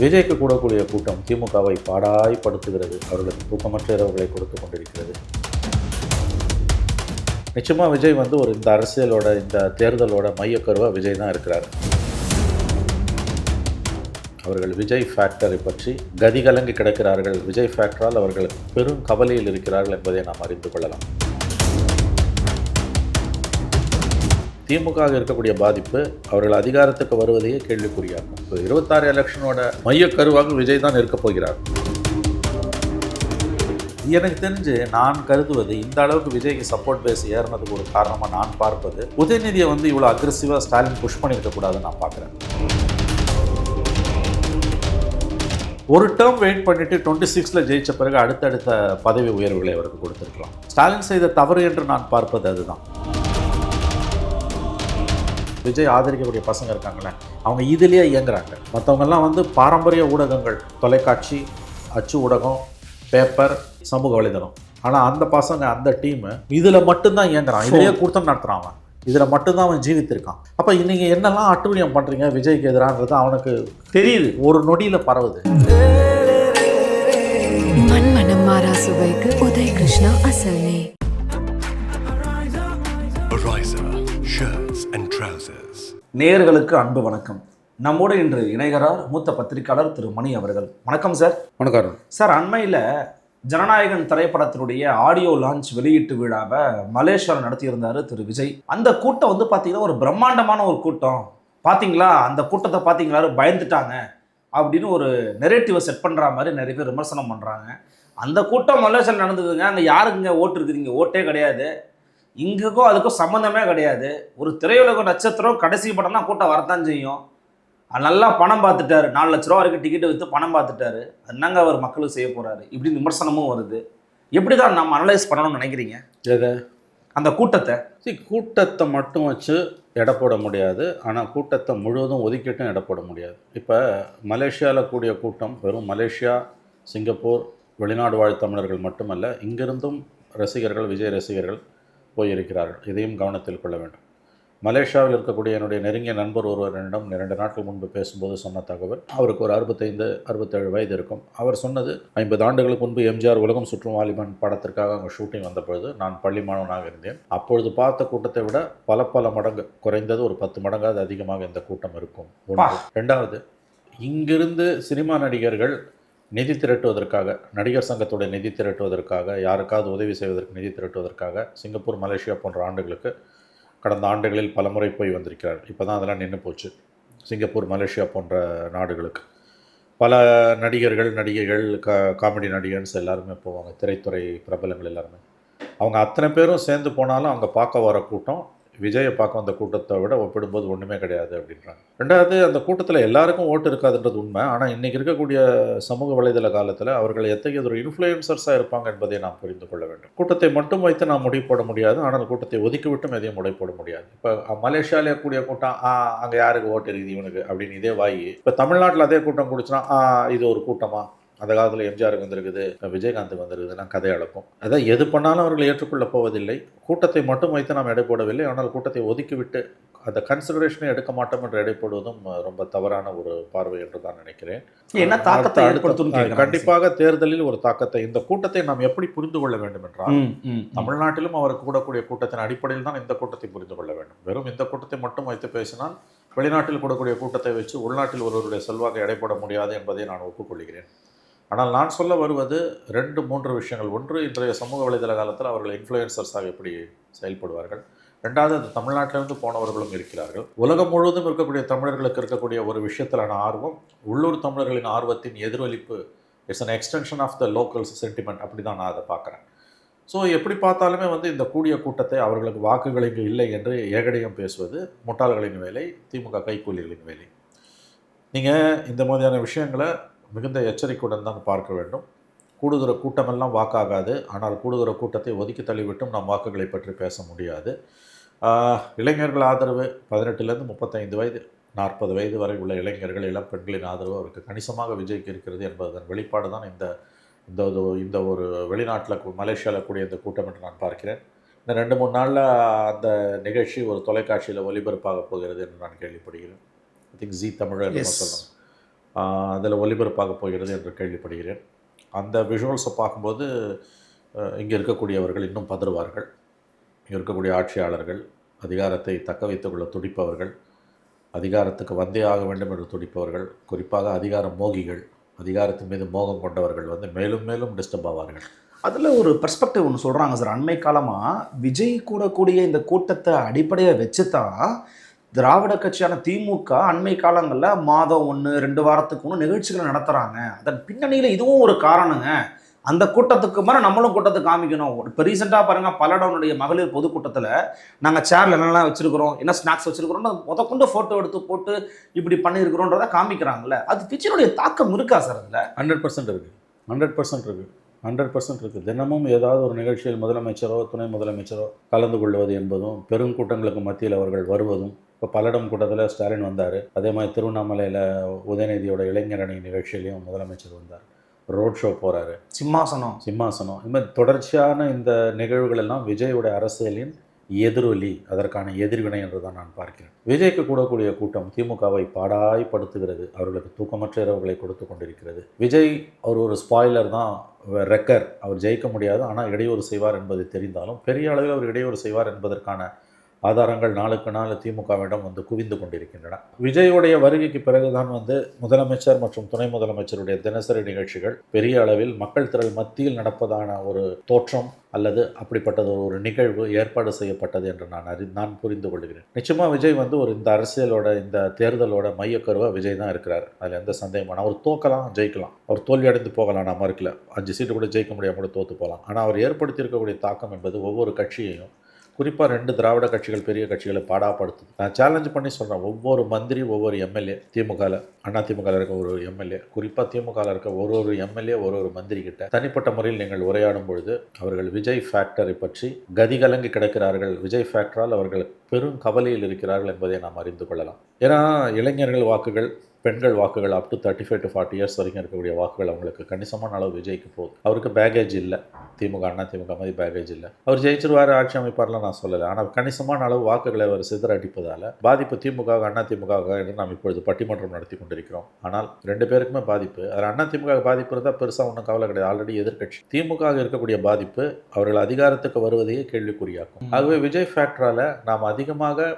விஜய்க்கு கூடக்கூடிய கூட்டம் திமுகவை பாடாய்படுத்துகிறது, அவர்களுக்கு தூக்கமற்ற இரவுகளை கொடுத்து கொண்டிருக்கிறது. நிச்சயமாக விஜய் இந்த அரசியலோட இந்த தேர்தலோட மையக்கருவாக விஜய் தான் இருக்கிறார். அவர்கள் விஜய் ஃபேக்டரை பற்றி கதிகலங்கி கிடக்கிறார்கள். விஜய் ஃபேக்டரால் அவர்கள் பெரும் கவலையில் இருக்கிறார்கள் என்பதை நாம் அறிந்து கொள்ளலாம். திமுக இருக்கக்கூடிய பாதிப்பு அவர்கள் அதிகாரத்துக்கு வருவதையே கேள்விக்குறியாகும். 26 எலெக்ஷனோட மையக்கருவாக விஜய் தான் இருக்கப் போகிறார். எனக்கு தெரிஞ்சு நான் கருதுவது, இந்த அளவுக்கு விஜய்க்கு சப்போர்ட் பேஸ் ஏறினதுக்கு ஒரு காரணமாக நான் பார்ப்பது, உதயநிதியை இவ்வளோ அக்ரெசிவாக ஸ்டாலின் புஷ் பண்ணியிருக்கக்கூடாதுன்னு நான் பார்க்குறேன். ஒரு டேர்ம் வெயிட் பண்ணிட்டு 26ல் ஜெயித்த பிறகு அடுத்தடுத்த பதவி உயர்வுகளை அவருக்கு கொடுத்துருக்கலாம். ஸ்டாலின் செய்த தவறு என்று நான் பார்ப்பது அதுதான். விஜய் ஆதரிக்கக்கூடிய பசங்க இருக்காங்களே, அவங்க இதிலேயே இயங்குறாங்க. மற்றவங்கெல்லாம் பாரம்பரிய ஊடகங்கள், தொலைக்காட்சி, அச்சு ஊடகம், பேப்பர், சமூக வலைதளம். ஆனால் அந்த பசங்க, அந்த டீமு இதில் மட்டும்தான் இயங்குறான். இதையே கூட்டம் நடத்துகிறான். அவன் இதில் மட்டும்தான் அவன் ஜீவித்திருக்கான். அப்போ நீங்கள் என்னெல்லாம் அட்டூழியம் பண்ணுறீங்க விஜய்க்கு எதிரானது அவனுக்கு தெரியுது, ஒரு நொடியில் பரவுது. மண்மனம் மாறா சுவைக்கு உதய் கிருஷ்ணா அசல்னே. நேயர்களுக்கு அன்பு வணக்கம். நம்மோடு இன்று இணைகிறார் மூத்த பத்திரிகையாளர் திரு மணி அவர்கள். வணக்கம் சார். வணக்கம் சார். அண்மையில் ஜனநாயகன் திரைப்படத்தினுடைய ஆடியோ லான்ச் வெளியீட்டு விழாவை மலேசியாவில் நடத்தியிருந்தார் திரு விஜய். அந்த கூட்டம் பார்த்தீங்கன்னா ஒரு பிரம்மாண்டமான ஒரு கூட்டம். பார்த்தீங்களா, அந்த கூட்டத்தை பார்த்தீங்களா, பயந்துட்டாங்க அப்படின்னு ஒரு நெரேட்டிவை செட் பண்ணுற மாதிரி நிறைய பேர் விமர்சனம் பண்ணுறாங்க. அந்த கூட்டம் மலேசியாவில் நடந்ததுங்க. அங்கே யாருக்குங்க ஓட்டு இருக்குதுங்க? ஓட்டே கிடையாது. இங்குக்கும் அதுக்கும் சம்மந்தமே கிடையாது. ஒரு திரையுலக நட்சத்திரம் கடைசி படம் தான் கூட்டம் வரத்தான் செய்யும். நல்லா பணம் பார்த்துட்டாரு, 4 லட்ச ரூபா வரைக்கும் டிக்கெட்டு விற்று பணம் பார்த்துட்டாரு. என்னங்க அவர் மக்களுக்கு செய்ய போகிறாரு? இப்படின்னு விமர்சனமும் வருது. எப்படி தான் நம்ம அனலைஸ் பண்ணணும்னு நினைக்கிறீங்க எதை? அந்த கூட்டத்தை. கூட்டத்தை மட்டும் வச்சு எடை போட முடியாது, ஆனால் கூட்டத்தை முழுவதும் ஒதுக்கிட்டும் எடை போட முடியாது. இப்போ மலேசியாவில் கூடிய கூட்டம் வெறும் மலேசியா, சிங்கப்பூர், வெளிநாடு வாழ் தமிழர்கள் மட்டுமல்ல, இங்கிருந்தும் ரசிகர்கள், விஜய் ரசிகர்கள் போயிருக்கிறார்கள். இதையும் கவனத்தில் கொள்ள வேண்டும். மலேசியாவில் இருக்கக்கூடிய என்னுடைய நெருங்கிய நண்பர் ஒருவரிடம் 2 நாட்கள் முன்பு பேசும்போது சொன்ன தகவல், அவருக்கு ஒரு 65-67 வயது இருக்கும். அவர் சொன்னது, 50 ஆண்டுகளுக்கு முன்பு எம்ஜிஆர் உலகம் சுற்றும் வாலிபன் படத்திற்காக அங்கே ஷூட்டிங் வந்த பொழுது நான் பள்ளி மாணவனாக இருந்தேன். அப்பொழுது பார்த்த கூட்டத்தை விட பல மடங்கு, குறைந்தது ஒரு 10 மடங்காவது அதிகமாக இந்த கூட்டம் இருக்கும். ரெண்டாவது, இங்கிருந்து சினிமா நடிகர்கள் நிதி திரட்டுவதற்காக, நடிகர் சங்கத்துடைய நிதி திரட்டுவதற்காக, யாருக்காவது உதவி செய்வதற்கு நிதி திரட்டுவதற்காக சிங்கப்பூர், மலேசியா போன்ற ஆண்டுகளுக்கு கடந்த ஆண்டுகளில் பல முறை போய் வந்திருக்கிறார்கள். இப்போ தான் அதெல்லாம் நின்று போச்சு. சிங்கப்பூர், மலேசியா போன்ற நாடுகளுக்கு பல நடிகர்கள், நடிகைகள், காமெடி நடிகர்ஸ் எல்லாருமே போவாங்க. திரைத்துறை பிரபலங்கள் எல்லாருமே. அவங்க அத்தனை பேரும் சேர்ந்து போனாலும் அவங்க பார்க்க வர கூட்டம் விஜயை பார்க்க வந்த கூட்டத்தை விட ஒப்பிடும்போது ஒன்றுமே கிடையாது அப்படின்றாங்க. ரெண்டாவது, அந்த கூட்டத்தில் எல்லாருக்கும் ஓட்டு இருக்காதுன்றது உண்மை. ஆனால் இன்றைக்கி இருக்கக்கூடிய சமூக வலைதள காலத்தில் அவர்கள் எத்தகைய ஒரு இன்ஃப்ளூயன்சர்ஸாக இருப்பாங்க என்பதை நாம் புரிந்து கொள்ள வேண்டும். கூட்டத்தை மட்டும் வைத்து நாம் முடிவு போட முடியாது, ஆனால் கூட்டத்தை ஒதுக்கிவிட்டும் எதையும் முடிவு போட முடியாது. இப்போ மலேசியாவிலே கூடிய கூட்டம், அங்கே யாருக்கு ஓட்டு இருக்குது இவனுக்கு அப்படின்னு இதே வாங்கி, இப்போ தமிழ்நாட்டில் அதே கூட்டம் குடிச்சுன்னா இது ஒரு கூட்டமாக, அந்த காலத்தில் எம்ஜிஆருக்கு வந்திருக்குது, விஜயகாந்துக்கு வந்திருக்குதுன்னா கதை அளக்கும். அதான் எது பண்ணாலும் அவர்கள் ஏற்றுக்கொள்ளப் போவதில்லை. கூட்டத்தை மட்டும் வைத்து நாம் எடை போடவில்லை, ஆனால் கூட்டத்தை ஒதுக்கிவிட்டு அந்த கன்சிடரேஷனை எடுக்க மாட்டோம் என்று எடை போடுவதும் ரொம்ப தவறான ஒரு பார்வை என்று தான் நினைக்கிறேன். என்ன தாக்கத்தை ஏற்படுத்தும்? கண்டிப்பாக தேர்தலில் ஒரு தாக்கத்தை, இந்த கூட்டத்தை நாம் எப்படி புரிந்து கொள்ள வேண்டும் என்றால், தமிழ்நாட்டிலும் அவர் கூடக்கூடிய கூட்டத்தின் அடிப்படையில் தான் இந்த கூட்டத்தை புரிந்து கொள்ள வேண்டும். வெறும் இந்த கூட்டத்தை மட்டும் வைத்து பேசினால் வெளிநாட்டில் கூடக்கூடிய கூட்டத்தை வச்சு உள்நாட்டில் ஒருவருடைய செல்வாக்கை எடை போட முடியாது என்பதை நான் ஒப்புக்கொள்கிறேன். ஆனால் நான் சொல்ல வருவது 2-3 விஷயங்கள். ஒன்று, இன்றைய சமூக வலைதள காலத்தில் அவர்கள் இன்ஃப்ளூயன்சர்ஸாக எப்படி செயல்படுவார்கள். ரெண்டாவது, அது தமிழ்நாட்டிலிருந்து போனவர்களும் இருக்கிறார்கள். உலகம் முழுவதும் இருக்கக்கூடிய தமிழர்களுக்கு இருக்கக்கூடிய ஒரு விஷயத்திலான ஆர்வம், உள்ளூர் தமிழர்களின் ஆர்வத்தின் எதிரொலிப்பு. It's an extension of the locals sentiment. அப்படி தான் நான் அதை பார்க்குறேன். ஸோ எப்படி பார்த்தாலுமே இந்த கூடிய கூட்டத்தை, அவர்களுக்கு வாக்குகள் இங்கு இல்லை என்று ஏகடையம் பேசுவது முட்டாள்களின் வேலை, திமுக கைக்கூலிகளின் வேலை. நீங்கள் இந்த மாதிரியான விஷயங்களை மிகுந்த எச்சரிக்கையுடன் தான் பார்க்க வேண்டும். கூடுகிற கூட்டமெல்லாம் வாக்காகாது, ஆனால் கூடுகிற கூட்டத்தை ஒதுக்கி தள்ளிவிட்டும் நாம் வாக்குகளை பற்றி பேச முடியாது. இளைஞர்கள் ஆதரவு 18லேருந்து 35 வயது 40 வயது வரை உள்ள இளைஞர்கள், இளம் பெண்களின் ஆதரவு அவருக்கு கணிசமாக விஜய்க்கு இருக்கிறது என்பதன் வெளிப்பாடு தான் இந்த ஒரு வெளிநாட்டில், மலேசியாவில் கூடிய இந்த கூட்டம் என்று நான் பார்க்கிறேன். இந்த 2-3 நாளில் அந்த நிகழ்ச்சி ஒரு தொலைக்காட்சியில் ஒளிபரப்பாக போகிறது என்று நான் கேள்விப்படுகிறேன். ஐ திங்க் ஜி தமிழ் சொல்லணும். அதில் ஒளிபரப்பாக போகிறது என்று கேள்விப்படுகிறேன். அந்த விஷுவல்ஸை பார்க்கும்போது இங்கே இருக்கக்கூடியவர்கள் இன்னும் பதறுவார்கள். இங்கே இருக்கக்கூடிய ஆட்சியாளர்கள், அதிகாரத்தை தக்க வைத்துக்கொள்ள துடிப்பவர்கள், அதிகாரத்துக்கு வந்தே ஆக வேண்டும் என்று துடிப்பவர்கள், குறிப்பாக அதிகார மோகிகள், அதிகாரத்தின் மீது மோகம் கொண்டவர்கள் மேலும் மேலும் டிஸ்டர்ப் ஆவார்கள். அதில் ஒரு பெர்ஸ்பெக்டிவ் ஒன்று சொல்கிறாங்க சார். அண்மை காலமாக விஜய் கூடக்கூடிய இந்த கூட்டத்தை அடிப்படையாக வச்சு தான் திராவிட கட்சியான திமுக அண்மை காலங்களில் மாதம் 1-2 வாரத்துக்கு ஒன்று நிகழ்ச்சிகளை நடத்துகிறாங்க. அதன் பின்னணியில் இதுவும் ஒரு காரணங்க. அந்த கூட்டத்துக்கு மேலே நம்மளும் கூட்டத்தை காமிக்கணும். இப்போ ரீசெண்டாக பாருங்கள், பல்லடனுடைய மகளிர் பொதுக்கூட்டத்தில் நாங்கள் சேரில் என்னெல்லாம் வச்சுருக்கிறோம், என்ன ஸ்நாக்ஸ் வச்சுருக்கிறோம்னு கொண்டு ஃபோட்டோ எடுத்து போட்டு இப்படி பண்ணியிருக்கிறோன்றதை காமிக்கிறாங்கல்ல. அது விஜயனுடைய தாக்கம் இருக்கா சார்? அதில் 100% இருக்குது. 100% இருக்குது. 100% இருக்குது. தினமும் ஏதாவது ஒரு நிகழ்ச்சியில் முதலமைச்சரோ துணை முதலமைச்சரோ கலந்து கொள்வது என்பதும், பெருங்கூட்டங்களுக்கு மத்தியில் அவர்கள் வருவதும். இப்போ பல்லடம் கூட்டத்தில் ஸ்டாலின் வந்தார். அதே மாதிரி திருவண்ணாமலையில் உதயநிதியோட இளைஞரணி நிகழ்ச்சியிலையும் முதலமைச்சர் வந்தார். ரோட் ஷோ போகிறாரு. சிம்மாசனம் இது மாதிரி தொடர்ச்சியான இந்த நிகழ்வுகள் எல்லாம் விஜயோட அரசியலின் எதிரொலி, அதற்கான எதிர்வினை என்று தான் நான் பார்க்கிறேன். விஜய்க்கு கூடக்கூடிய கூட்டம் திமுகவை பாடாய்படுத்துகிறது. அவர்களுக்கு தூக்கமற்ற இரவுகளை கொடுத்து கொண்டிருக்கிறது. விஜய் அவர் ஒரு ஸ்பாய்லர் தான், ரெக்கர். அவர் ஜெயிக்க முடியாது, ஆனால் இடையூறு செய்வார் என்பது தெரிந்தாலும் பெரிய அளவில் அவர் இடையூறு செய்வார் என்பதற்கான ஆதாரங்கள் நாளுக்கு நாள் திமுகவிடம் குவிந்து கொண்டிருக்கின்றன. விஜயோடைய வருகைக்கு பிறகுதான் முதலமைச்சர் மற்றும் துணை முதலமைச்சருடைய தினசரி நிகழ்ச்சிகள் பெரிய அளவில் மக்கள் திரள் மத்தியில் நடப்பதான ஒரு தோற்றம் அல்லது அப்படிப்பட்டது ஒரு நிகழ்வு ஏற்பாடு செய்யப்பட்டது என்று நான் புரிந்து கொள்கிறேன். நிச்சயமாக விஜய் இந்த அரசியலோட இந்த தேர்தலோட மையக்கருவாக விஜய் தான் இருக்கிறார். அதில் எந்த சந்தேகமான, அவர் தோக்கலாம் ஜெயிக்கலாம், அவர் தோல்வி அடைந்து போகலாம், நான் மறுக்கல. 5 சீட்டு கூட ஜெயிக்க முடியாமல் கூட தோற்று போகலாம். ஆனால் அவர் ஏற்படுத்தி இருக்கக்கூடிய தாக்கம் என்பது ஒவ்வொரு கட்சியையும், குறிப்பாக 2 திராவிட கட்சிகள் பெரிய கட்சிகளை பாடாப்படுத்துது. நான் சேலஞ்ச் பண்ணி சொல்கிறேன், ஒவ்வொரு மந்திரி, ஒவ்வொரு எம்எல்ஏ, திமுகவில் அதிமுகவில் இருக்க ஒரு எம்எல்ஏ, குறிப்பாக திமுகவில் இருக்க ஒரு எம்எல்ஏ ஒரு மந்திரி கிட்ட தனிப்பட்ட முறையில் நீங்கள் உரையாடும் பொழுது அவர்கள் விஜய் ஃபேக்டரை பற்றி கதிகலங்கி கிடக்கிறார்கள். விஜய் ஃபேக்டரால் அவர்கள் பெரும் கவலையில் இருக்கிறார்கள் என்பதை நாம் அறிந்து கொள்ளலாம். ஏன்னா இளைஞர்கள் வாக்குகள், பெண்கள் வாக்குகள் அப் டு 35 to 40 இயர்ஸ் வரைக்கும் இருக்கக்கூடிய வாக்குகள் அவங்களுக்கு கணிசமான அளவு விஜய்க்கு போகுது. அவருக்கு பேகேஜ் இல்லை. திமுக அதிமுக மாதிரி பேகேஜ் இல்லை. அவர் ஜெயிச்சிருவார், ஆட்சி அமைப்பார்லாம் நான் சொல்லலை. ஆனால் கணிசமான அளவு வாக்குகளை அவர் சிதறடிப்பதால் பாதிப்பு திமுக அதிமுக என்று நாம் இப்பொழுது பட்டிமன்றம் நடத்தி கொண்டிருக்கிறோம். ஆனால் 2 பேருக்குமே பாதிப்பு. அதில் அதிமுக பாதிப்பு இருந்தால் பெருசாக ஒன்றும் கவலை கிடையாது, ஆல்ரெடி எதிர்கட்சி. திமுக இருக்கக்கூடிய பாதிப்பு அவர்கள் அதிகாரத்துக்கு வருவதையே கேள்விக்குறியாக்கும். ஆகவே விஜய் ஃபேக்டரால் நாம் அதிகமாக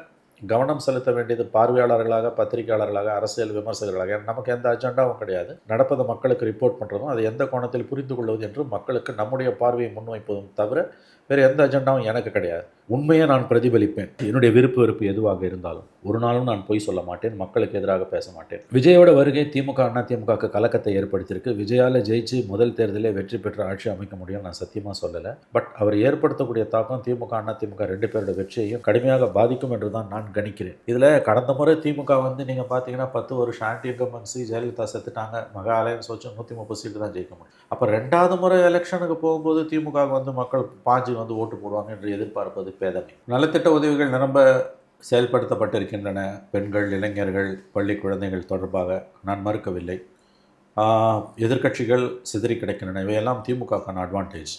கவனம் செலுத்த வேண்டியது பார்வையாளர்களாக, பத்திரிகையாளர்களாக, அரசியல் விமர்சகர்களாக. நமக்கு எந்த அஜெண்டாவும் கிடையாது. நடப்பதை மக்களுக்கு ரிப்போர்ட் பண்ணுறதும், அதை எந்த கோணத்தில் புரிந்து கொள்வது என்று மக்களுக்கு நம்முடைய பார்வையை முன்வைப்பதும் தவிர வேறு எந்த அஜெண்டாவும் எனக்கு கிடையாது. உண்மையை நான் பிரதிபலிப்பேன். என்னுடைய விருப்பு வெறுப்பு எதுவாக இருந்தாலும் ஒரு நாளும் நான் பொய் சொல்ல மாட்டேன், மக்களுக்கு எதிராக பேச மாட்டேன். விஜயோட வருகை திமுக அதிமுக கலக்கத்தை ஏற்படுத்தியிருக்கு. விஜயால் ஜெயிச்சு முதல் தேர்தலில் வெற்றி பெற்ற ஆட்சி அமைக்க முடியும் நான் சத்தியமாக சொல்லலை. பட் அவர் ஏற்படுத்தக்கூடிய தாக்கம் திமுக அதிமுக 2 பேரோட வெற்றியையும் கடுமையாக பாதிக்கும் என்று தான் நான் கணிக்கிறேன். இதில் கடந்த முறை திமுக நீங்கள் பார்த்தீங்கன்னா 10 வருஷம் ஆன்டி இன்கம்பன்சி, ஜெயலலிதா செத்துட்டாங்க, மகா அலையன்ஸ் வச்சு 130 சீட்டு தான் ஜெயிக்க முடியும். அப்போ 2வது முறை எலெக்ஷனுக்கு போகும்போது திமுக மக்கள் பாஞ்சு ஓட்டு போடுவாங்க என்று எதிர்பார்ப்பது பேதமை. நலத்திட்ட உதவிகள் நிரம்ப செயல்படுத்தப்பட்டிருக்கின்றன. பெண்கள், இளைஞர்கள், பள்ளி குழந்தைகள் தொடர்பாக நான் மறுக்கவில்லை. எதிர்க்கட்சிகள் சிதறி கிடைக்கின்றன. இவையெல்லாம் திமுகக்கான அட்வான்டேஜ்.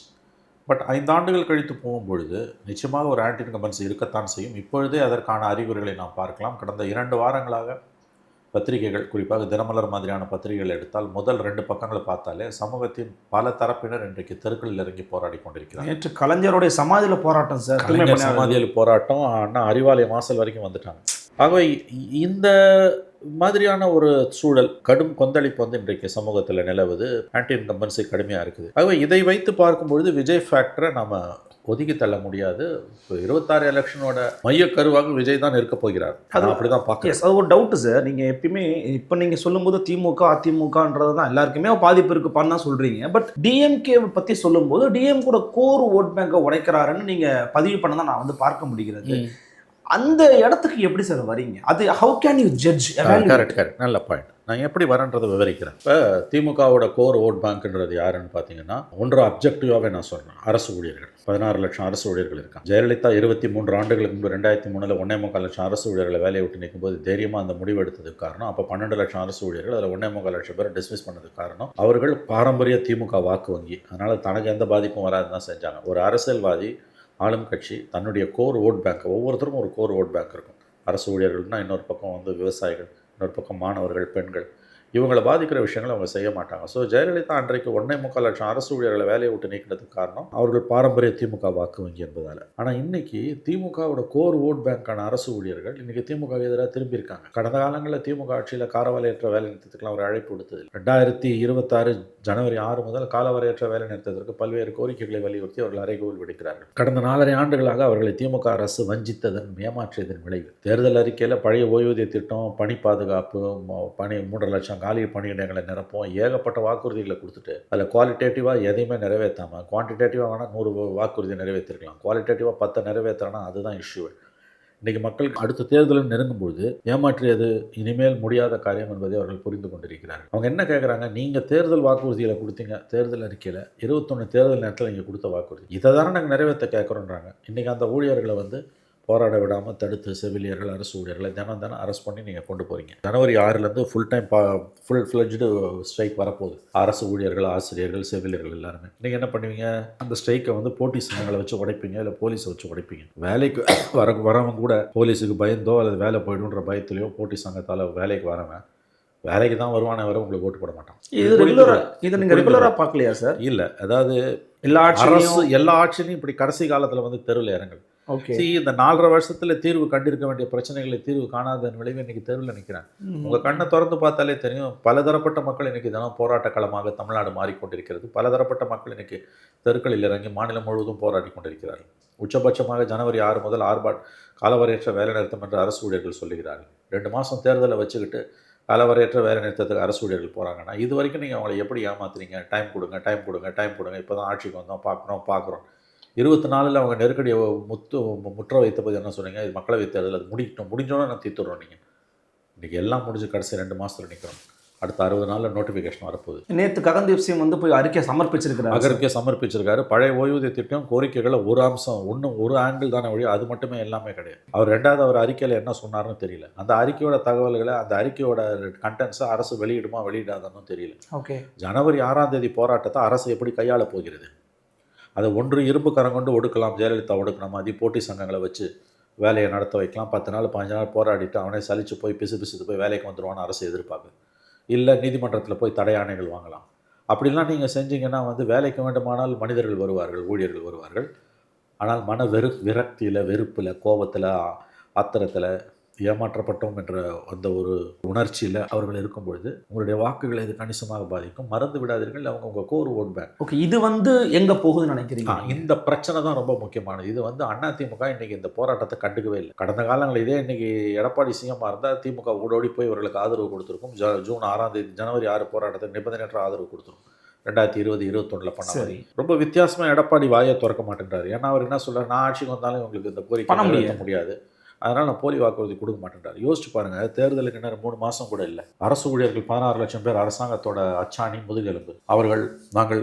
பட் 5 ஆண்டுகள் கழித்து போகும்பொழுது நிச்சயமாக ஒரு ஆன்டி இன்கம்பன்சி இருக்கத்தான் செய்யும். இப்பொழுதே அதற்கான அறிகுறிகளை நாம் பார்க்கலாம். கடந்த 2 வாரங்களாக பத்திரிகைகள், குறிப்பாக தினமலர் மாதிரியான பத்திரிகைகள் எடுத்தால் முதல் 2 பக்கங்களை பார்த்தாலே சமூகத்தின் பல தரப்பினர் இன்றைக்கு தெருக்களில் இறங்கி போராடி கொண்டிருக்கிறார். நேற்று கலைஞருடைய சமாதியில் போராட்டம் சார். கலைஞர் சமாதியில் போராட்டம், அண்ணா அறிவாலய வாசல் வரைக்கும் வந்துட்டாங்க. ஆகவே இந்த மாதிரியான ஒரு சூழல், கடும் கொந்தளிப்பு இன்றைக்கு சமூகத்தில் நிலவுது. ஆன்டி இன்கம்பன்சி கடுமையாக இருக்குது. ஆகவே இதை வைத்து பார்க்கும்பொழுது விஜய் ஃபேக்டரை நாம் ஒதுக்கி தள்ள முடியாது. இப்போ 26 எலெக்ஷனோட மையக்கருவாக விஜய் தான் இருக்க போகிறார். அது அப்படி தான் பார்க்க. அது ஒரு டவுட்டு சார். நீங்கள் எப்பயுமே இப்போ நீங்கள் சொல்லும்போது திமுக அதிமுகன்றது தான் எல்லாருக்குமே பாதிப்பு இருக்குப்பான்னு தான் சொல்கிறீங்க. பட் டிஎம்கே பற்றி சொல்லும்போது டிஎம் கூட கோர் ஓட் பேங்கை உடைக்கிறாருன்னு நீங்கள் பதிவு பண்ண தான் நான் பார்க்க முடிகிறது. அந்த இடத்துக்கு எப்படி சார் வரீங்க? அது how can you judge? Correct, நல்ல பாயிண்ட். நான் எப்படி வரேன்றதை விவரிக்கிறேன். இப்போ திமுகவோட கோர் ஓட் பேங்க்ன்றது யாருன்னு பார்த்தீங்கன்னா, ஒன்று அப்ஜெக்டிவாகவே நான் சொல்கிறேன், அரசு ஊழியர்கள். 16 லட்சம் அரசு ஊழியர்கள் இருக்காங்க. ஜெயலலிதா 23 ஆண்டுகளுக்கு முன்பு 2003 1.25 லட்சம் அரசு ஊழியர்களை வேலையை விட்டு நிற்கும்போது தைரியமாக அந்த முடிவு எடுத்ததுக்கு காரணம், அப்போ 12 லட்சம் அரசு ஊழியர்கள், அதில் 1.25 லட்சம் பேர் டிஸ்மிஸ் பண்ணதுக்கு காரணம் அவர்கள் பாரம்பரிய திமுக வாக்கு வங்கி. அதனால் தனக்கு எந்த பாதிப்பும் வராதுன்னு தான் செஞ்சாங்க. ஒரு அரசியல்வாதி, ஆளும் கட்சி தன்னுடைய கோர் ஓட் பேங்க், ஒவ்வொருத்தருக்கும் ஒரு கோர் ஓட் பேங்க் இருக்கும். அரசு ஊழியர்கள்னால் இன்னொரு பக்கம் விவசாயிகள், இன்னொரு பக்கம் மாணவர்கள், பெண்கள், இவங்களை பாதிக்கிற விஷயங்களை அவங்க செய்ய மாட்டாங்க. ஸோ ஜெயலலிதா அன்றைக்கு 1.25 லட்சம் அரசு ஊழியர்களை வேலையை விட்டு நீக்கினதுக்கு காரணம் அவர்கள் பாரம்பரிய திமுக வாக்கு வங்கி என்பதால். ஆனால் இன்னைக்கு திமுகவோட கோர் ஓட் பேங்கான அரசு ஊழியர்கள் இன்னைக்கு திமுக எதிராக திரும்பி இருக்காங்க. கடந்த காலங்களில் திமுக ஆட்சியில் காலவரையற்ற வேலை நிறுத்தத்துக்குலாம் ஒரு அழைப்பு கொடுத்தது. 2026 ஜனவரி 6 முதல் காலவரையற்ற வேலை நிறுத்தத்திற்கு பல்வேறு கோரிக்கைகளை வலியுறுத்தி அவர்கள் அறைகோல் விடுக்கிறார்கள். கடந்த 4.5 ஆண்டுகளாக அவர்களை திமுக அரசு வஞ்சித்ததன் ஏமாற்றியதன் விளைவு. தேர்தல் அறிக்கையில் பழைய ஓய்வூதிய திட்டம், பணி பாதுகாப்பு, 3.5 லட்சம் காலி பணியிடங்களை நிரப்போம், ஏகப்பட்ட வாக்குறுதிகளை கொடுத்துட்டு அதில் குவாலிட்டேட்டிவாக எதையுமே நிறைவேற்றாமல், குவான்டிடேட்டிவாக வேணால் 100 வாக்குறுதி நிறைவேற்றிருக்கலாம், குவாலிட்டேட்டிவாக 10 நிறைவேற்றனா அதுதான் இஷ்யூ. இன்றைக்கி மக்களுக்கு அடுத்த தேர்தலில் நெருங்கும்போது ஏமாற்றியது இனிமேல் முடியாத காரியம் என்பதை அவர்கள் புரிந்து கொண்டிருக்கிறார்கள். அவங்க என்ன கேட்குறாங்க, நீங்கள் தேர்தல் வாக்குறுதிகளை கொடுத்தீங்க, தேர்தல் அறிக்கையில் 21 தேர்தல் நேரத்தில் நீங்கள் கொடுத்த வாக்குறுதி இதை தானே நாங்கள் நிறைவேற்ற கேட்குறோன்றாங்க. இன்றைக்கி அந்த ஊழியர்களை வந்து போராட விடாமல் தடுத்து செவிலியர்கள், அரசு ஊழியர்களை தினம் அரெஸ்ட் பண்ணி நீங்கள் கொண்டு போகிறீங்க. ஜனவரி 6 full time full fledged strike வரப்போகுது. அரசு ஊழியர்கள், ஆசிரியர்கள், செவிலியர்கள் எல்லாருமே. நீங்கள் என்ன பண்ணுவீங்க, அந்த ஸ்ட்ரைக்கை வந்து போட்டி சங்கங்களை வச்சு உடைப்பீங்க, இல்லை போலீஸை வச்சு உடைப்பீங்க. வேலைக்கு வரவங்க கூட போலீஸுக்கு பயந்தோ அல்லது வேலை போய்டுன்ற பயத்துலையோ போட்டி சங்கத்தால் வேலைக்கு வரவன் வேலைக்கு தான் வருவானே வர உங்களுக்கு ஓட்டு போட மாட்டான். இது நீங்கள் ரெகுலராக பார்க்கலையா சார்? இல்லை, அதாவது எல்லா ஆட்சியிலையும் இப்படி கடைசி காலத்தில் வந்து தெருவில் இறங்கல். இந்த 4.5 வருஷத்துல தீர்வு கண்டிருக்க வேண்டிய பிரச்சனைகளை தீர்வு காணாத விளைவு இன்னைக்கு தெருவில் நிற்கிறேன். உங்க கண்ணை திறந்து பார்த்தாலே தெரியும், பலதரப்பட்ட மக்கள் இன்னைக்கு தினம் போராட்ட களமாக தமிழ்நாடு மாறிக்கொண்டிருக்கிறது. பலதரப்பட்ட மக்கள் இன்னைக்கு தெருக்களில் இறங்கி மாநிலம் முழுவதும் போராடி கொண்டிருக்கிறார்கள். உச்சபட்சமாக ஜனவரி 6 முதல் காலவரையற்ற வேலை நிறுத்தம் என்று அரசு ஊழியர்கள் சொல்லுகிறார்கள். 2 மாதம் தேர்தலை வச்சுக்கிட்டு காலவரையற்ற வேலை நிறுத்தத்துக்கு அரசு ஊழியர்கள் போகிறாங்கன்னா இது வரைக்கும் நீங்கள் அவங்களை எப்படி ஏமாத்துறீங்க? டைம் கொடுங்க, இப்போ தான் ஆட்சிக்கு வந்தோம், பார்க்குறோம். 24 அவங்க நெருக்கடியை முற்ற வைத்த போது என்ன சொன்னீங்க, இது மக்களவைத் தேர்தல், அது முடிஞ்சோன்னு நான் தீர்த்துறோம். நீங்கள் இன்றைக்கி எல்லாம் முடிஞ்சு கடைசி 2 மாதத்தில் நிற்கிறோம். அடுத்த 60 நாளில் நோட்டிஃபிகேஷன் வரப்போகுது. நேற்று ககன்தீப் சிங் வந்து போய் அறிக்கை சமர்ப்பிச்சிருக்காரு. பழைய ஓய்வூதிய திட்டம் கோரிக்கைகளை ஒரு அம்சம் ஒரு ஆங்கிள் தானே வழி, அது மட்டுமே எல்லாமே கிடையாது. அவர் 2வது அவர் அறிக்கையில் என்ன சொன்னார்னு தெரியல. அந்த அறிக்கையோட தகவல்களை, அந்த அறிக்கையோட கண்டென்ட்ஸை அரசு வெளியிடாதான்னு தெரியல. ஜனவரி 6 போராட்டத்தை அரசு எப்படி கையாள போகிறது? அதை ஒன்று இரும்பு கரம் கொண்டு ஒடுக்கலாம், ஜெயலலிதா ஒடுக்கணும், அது போட்டி சங்கங்களை வச்சு வேலையை நடத்த வைக்கலாம். 10 நாள் 15 நாள் போராடிட்டு அவனே சலிச்சு போய் பிசுபிசுத்து போய் வேலைக்கு வந்துடுவான்னு அரசு எதிர்பார்க்கு. இல்லை நீதிமன்றத்தில் போய் தடை ஆணைகள் வாங்கலாம். அப்படிலாம் நீங்கள் செஞ்சீங்கன்னா வந்து வேலைக்கு வேண்டுமானால் மனிதர்கள் வருவார்கள், ஊழியர்கள் வருவார்கள். ஆனால் விரக்தியில், வெறுப்பில், கோபத்தில், ஆத்திரத்தில், ஏமாற்றப்பட்டோம் என்ற அந்த ஒரு உணர்ச்சியில் அவர்கள் இருக்கும் பொழுது உங்களுடைய வாக்குகளை இது கணிசமாக பாதிக்கும். மறந்து விடாதீர்கள், அவங்க உங்கள் கோர் ஓட் பேங்க். இது வந்து எங்கே போகுதுன்னு நினைக்கிறீங்க? இந்த பிரச்சனை தான் ரொம்ப முக்கியமானது. இது வந்து அதிமுக இன்னைக்கு இந்த போராட்டத்தை கண்டுக்கவே இல்லை. கடந்த காலங்களில் இதே இன்னைக்கு எடப்பாடி சிஎம்மாக இருந்தால் திமுக ஓடோடி போய் இவர்களுக்கு ஆதரவு கொடுத்துருக்கும். ஜூன் 6 ஜனவரி 6 போராட்டத்துக்கு நிபந்தனையற்ற ஆதரவு கொடுத்துருக்கும். 2020-21 பண்ண ரொம்ப வித்தியாசமாக எடப்பாடி வாயை திறக்க மாட்டேன்றாரு. ஏன்னா அவர் என்ன சொல்றாரு, நான் ஆட்சிக்கு வந்தாலும் உங்களுக்கு இந்த கோரிக்கை பண்ண முடியாது, அதனால் நான் போலி வாக்குறுதி கொடுக்க மாட்டேன்றார். யோசிச்சு பாருங்கள், தேர்தலுக்கு நேரம் 3 மாதம் கூட இல்லை. அரசு ஊழியர்கள் 16 லட்சம் பேர், அரசாங்கத்தோட அச்சாணி, முதுகெலும்பு. அவர்கள் நாங்கள்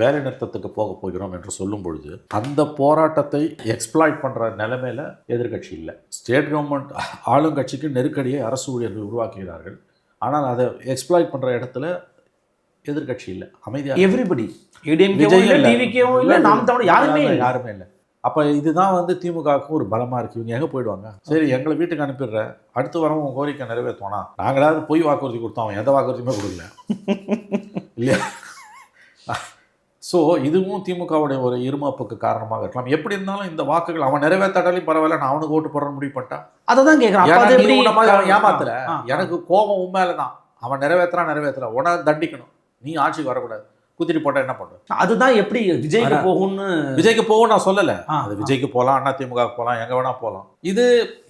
வேலை நிறுத்தத்துக்கு போகிறோம் என்று சொல்லும் பொழுது அந்த போராட்டத்தை எக்ஸ்ப்ளாய்ட் பண்ணுற நிலைமையில் எதிர்கட்சி இல்லை. ஸ்டேட் கவர்மெண்ட் ஆளுங்கட்சிக்கு நெருக்கடியை அரசு ஊழியர்கள் உருவாக்குகிறார்கள். ஆனால் அதை எக்ஸ்ப்ளாய்ட் பண்ணுற இடத்துல எதிர்கட்சி இல்லை, அமைதியாக எவ்ரிபடி, யாருமே இல்லை. அப்போ இதுதான் வந்து திமுகவுக்கு ஒரு பலமாக இருக்குது. இவங்க எங்கே போயிடுவாங்க? சரி, எங்களை வீட்டுக்கு அனுப்பிடுற, அடுத்து வரவங்க உங்கள் கோரிக்கை நிறைவேற்றுவானா? நாங்களாவது பொய் வாக்குறுதி கொடுத்தோம், அவன் எந்த வாக்குறுதியுமே கொடுக்கல இல்லையா? ஸோ இதுவும் திமுகவுடைய ஒரு இருமாப்புக்கு காரணமாக இருக்கலாம். எப்படி இருந்தாலும் இந்த வாக்குகள் அவன் நிறைவேற்றாட்டாலையும் பரவாயில்ல, நான் அவனுக்கு ஓட்டு போடுறேன்னு முடிவு பண்ணிட்டான். அதை தான் கேட்குறான். அவன் ஏமாத்தல, எனக்கு கோபம் உண்மையில தான். அவன் நிறைவேற்றல, உன தண்டிக்கணும், நீ ஆட்சிக்கு வரக்கூடாது. குத்திட்டு போட்டால் என்ன பண்ணும்? அதுதான் எப்படி விஜய்க்கு போகும் நான் சொல்லலை. அது விஜய்க்கு போகலாம், அதிமுக போகலாம், எங்கே வேணால் போகலாம். இது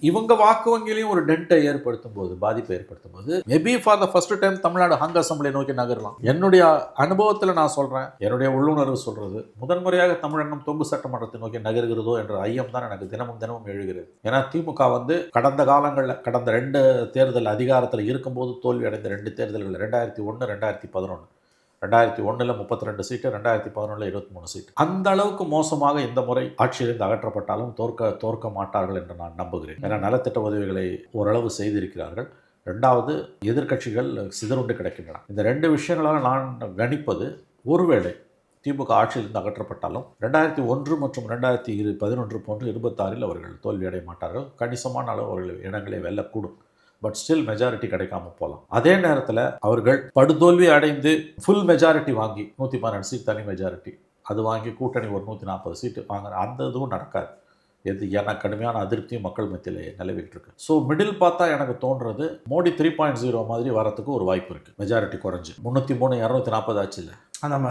இவங்க வாக்கு வங்கிலையும் ஒரு டென்ட்டை ஏற்படுத்தும் போது, பாதிப்பை ஏற்படுத்தும் போது, maybe for the first time Tamil Nadu hung அசம்பிளியை நோக்கி நகரலாம். என்னுடைய அனுபவத்தில் நான் சொல்கிறேன், என்னுடைய உள்ளுணர்வு சொல்கிறது, முதன்முறையாக தமிழகம் தொங்கு சட்டமன்றத்தை நோக்கி நகர்கிறதோ என்ற ஐயம் தான் எனக்கு தினமும் எழுகிறது. ஏன்னா திமுக வந்து கடந்த காலங்களில், கடந்த 2 தேர்தல் அதிகாரத்தில் இருக்கும்போது தோல்வி அடைந்த 2 தேர்தல்கள், 2001, 2011. 2001 32 சீட்டு, 2011 23 சீட்டு. அந்த அளவுக்கு மோசமாக இந்த முறை ஆட்சியிலிருந்து அகற்றப்பட்டாலும் தோற்க மாட்டார்கள் என்று நான் நம்புகிறேன். ஏன்னா நலத்திட்ட உதவிகளை ஓரளவு செய்திருக்கிறார்கள். 2வது, எதிர்க்கட்சிகள் சிதறுண்டு கிடக்கின்றன. இந்த 2 விஷயங்களால் நான் கணிப்பது, ஒருவேளை திமுக ஆட்சியிலிருந்து அகற்றப்பட்டாலும் 2001 மற்றும் 2011 போன்று 26 அவர்கள் தோல்வி அடைய மாட்டார்கள். கணிசமான அளவு அவர்கள் இடங்களை வெல்லக்கூடும். பட் ஸ்டில் மெஜாரிட்டி கிடைக்காம போகலாம். அதே நேரத்தில் அவர்கள் படுதோல்வி அடைந்து ஃபுல் மெஜாரிட்டி வாங்கி 112 சீட் தனி மெஜாரிட்டி அது வாங்கி கூட்டணி ஒரு 140 சீட்டு வாங்குற அந்த இதுவும் நடக்காது. ஏன்னா கடுமையான அதிருப்தியும் மக்கள் மத்தியில் நிலவிட்டு இருக்கு. ஸோ மிடில் பார்த்தா எனக்கு தோன்றது மோடி 3.0 மாதிரி வரத்துக்கு ஒரு வாய்ப்பு இருக்குது. மெஜாரிட்டி குறைஞ்சி 303 240 ஆச்சு இல்லை,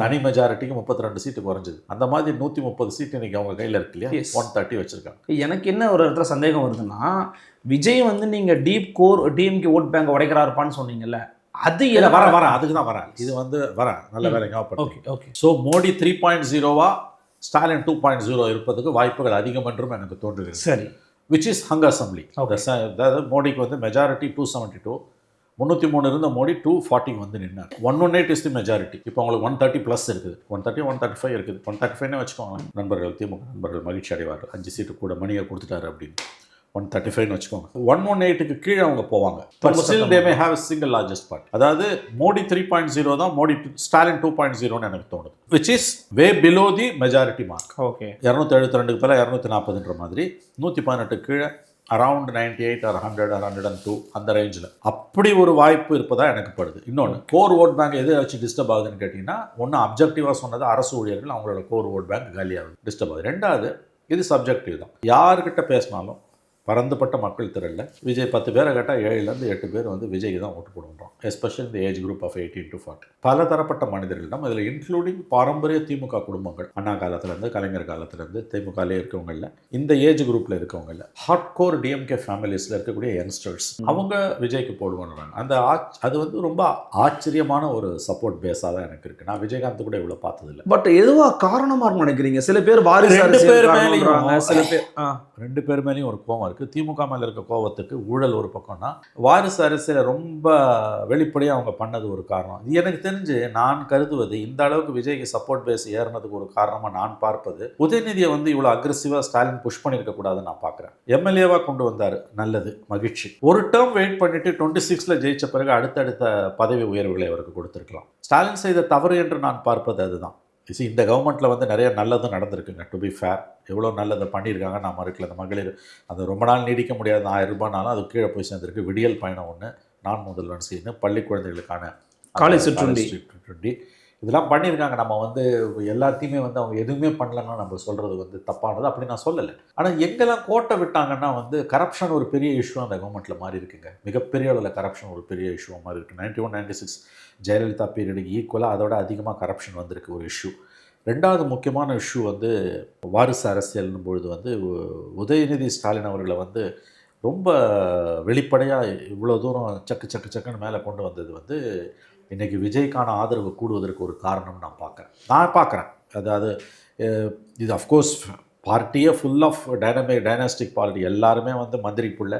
தனி மெஜாரிட்டிக்கு 32 சீட்டு குறைஞ்சிது. அந்த மாதிரி 130 சீட்டு இன்னைக்கு அவங்க கையில் இருக்கு இல்லையா, 130 வச்சிருக்காங்க. எனக்கு என்ன ஒரு இடத்துல சந்தேகம் வருதுன்னா, விஜய் வந்து நீங்கள் deep core DMK vote bank உடைக்கிறாருப்பான்னு சொன்னீங்கல்ல, அது வர அதுக்கு தான் வரேன். இது வந்து நல்ல வேலைங்க. ஓகே. ஸோ மோடி 3.0வா ஸ்டாலின் 2.0 இருப்பதுக்கு வாய்ப்புகள் அதிகம் என்றும் எனக்கு தோன்றுகிறது. சரி, விச் இஸ் ஹங் அசம்பிளி. அதாவது மோடிக்கு வந்து மெஜாரிட்டி 272, 303 இருந்த மோடி 240 வந்து நின்னார். 118 இஸ் தி மெஜாரிட்டி. இப்போ உங்களுக்கு 130 ப்ளஸ் இருக்குது, 130 135 இருக்குது. 135 வச்சுக்கோங்க. நண்பர்கள் திமுக நண்பர்கள் மகிழ்ச்சி அடைவார்கள், 5 சீட்டு கூட மணியை கொடுத்துட்டாரு அப்படின்னு. 135 வச்சுக்கோங்க. 118க்கு கீழே அவங்க போவாங்க. But still they may have a single largest party. அதாவது மோடி 3.0 தான் மோடி ஸ்டாலின் 2.0ன்னு எனக்கு தோணுது. which is way below the majority mark. Okay, 272க்கு பதிலாக 240ன்ற மாதிரி 118 கீழே அரவுண்ட் 98 or 100 or 102 அந்த ரேஞ்சில் அப்படி ஒரு வாய்ப்பு இருப்பதா எனக்கு படுது. இன்னொன்று, கோர் ஓட் பேங்க் எதை வச்சு டிஸ்டர்ப் ஆகுதுன்னு கேட்டிங்கன்னா, ஒன்று அப்ஜெக்டிவாக சொன்னது அரசு ஊழியர்கள் அவங்களோட கோர் ஓட் பேங்க் காலியாகுது, டிஸ்டர்ப் ஆகுது. ரெண்டாவது, இது சப்ஜெக்டிவ் தான். யார்கிட்ட பேசினாலும் பரந்துபட்ட மக்கள் திரளில் விஜய் 10 பேரை கேட்டால் 7லேருந்து 8 பேர் வந்து விஜய்க்கு தான் ஓட்டு போடுறோம். எஸ்பெஷலி இந்த ஏஜ் குரூப் ஆஃப் 18 to 40. பல தரப்பட்ட மனிதர்களிடம், இதில் இன்க்ளூடிங் பாரம்பரிய திமுக குடும்பங்கள், அண்ணா காலத்திலேருந்து கலைஞர் காலத்திலேருந்து திமுகலே இருக்கவங்கள, இந்த ஏஜ் குரூப்பில் இருக்கவங்கள, ஹார்ட் கோர் டிஎம்கே ஃபேமிலிஸில் இருக்கக்கூடிய யங்ஸ்டர்ஸ் அவங்க விஜய்க்கு போடுவாங்க. அந்த அது வந்து ரொம்ப ஆச்சரியமான ஒரு சப்போர்ட் பேஸாக தான் எனக்கு இருக்குது. நான் விஜயகாந்த் கூட இவ்வளோ பார்த்ததில்லை. பட் எதுவாக காரணமாக நினைக்கிறீங்க? சில பேர் ரெண்டு பேர் மேலேயும் ஒரு கோவம் இருக்குது. திமுக மேலே இருக்க கோவத்துக்கு ஊழல் ஒரு பக்கம்னா, வாரிசு அரசியலை ரொம்ப வெளிப்படையாக அவங்க பண்ணது ஒரு காரணம். இது எனக்கு தெரிஞ்சு நான் கருதுவது, இந்த அளவுக்கு விஜய்க்கு சப்போர்ட் பேஸ் ஏறினதுக்கு ஒரு காரணமாக நான் பார்ப்பது, உதயநிதியை வந்து இவ்வளோ அக்ரெசிவாக ஸ்டாலின் புஷ் பண்ணியிருக்க கூடாதுன்னு நான் பார்க்குறேன். எம்எல்ஏவாக கொண்டு வந்தார், நல்லது, மகிழ்ச்சி. ஒரு டேர்ம் வெயிட் பண்ணிட்டு 26ல் ஜெயிச்ச பிறகு அடுத்தடுத்த பதவி உயர்வுகளை அவருக்கு கொடுத்துருக்கலாம். ஸ்டாலின் செய்த தவறு என்று நான் பார்ப்பது அதுதான். இந்த கவர்மெண்ட்டில் வந்து நிறைய நல்லதும் நடந்திருக்குங்க. டு பி ஃபேர், எவ்வளோ நல்லதை பண்ணியிருக்காங்க நான் மறுக்கல. அந்த மகளிர் அது ரொம்ப நாள் நீடிக்க முடியாது, 1000 ரூபாய்னாலும் அது கீழே போய் சேர்ந்துருக்கு. விடியல் பயணம் ஒன்று, நான் முதல்வன் செய்யணும், பள்ளி குழந்தைகளுக்கான காலை சுற்றுண்டி, இதெல்லாம் பண்ணியிருக்காங்க. நம்ம வந்து எல்லாத்தையுமே வந்து அவங்க எதுவுமே பண்ணலன்னா நம்ம சொல்கிறது வந்து தப்பானது, அப்படி நான் சொல்லலை. ஆனால் எங்கெல்லாம் கோட்டை விட்டாங்கன்னா வந்து கரப்ஷன் ஒரு பெரிய இஷ்யூ அந்த கவர்மெண்ட்டில் மாறி இருக்குங்க. மிகப்பெரிய அளவில் கரப்ஷன் ஒரு பெரிய இஷ்யூ மாதிரி இருக்குது. 91-96 ஜெயலலிதா பீரியடுக்கு ஈக்குவலாக அதோட அதிகமாக கரப்ஷன் வந்திருக்கு ஒரு இஷ்யூ. ரெண்டாவது முக்கியமான இஷ்யூ வந்து வாரிசு அரசியல்னும் பொழுது வந்து உதயநிதி ஸ்டாலின் அவர்களை வந்து ரொம்ப வெளிப்படையாக இவ்வளோ தூரம் சக்குன்னு மேலே கொண்டு வந்தது வந்து இன்றைக்கி விஜய்க்கான ஆதரவு கூடுவதற்கு ஒரு காரணம் நான் பார்க்குறேன். அதாவது இது அஃப்கோர்ஸ் பார்ட்டியே ஃபுல் ஆஃப் டைனாஸ்டிக் பார்ட்டி. எல்லாருமே வந்து மந்திரி புள்ள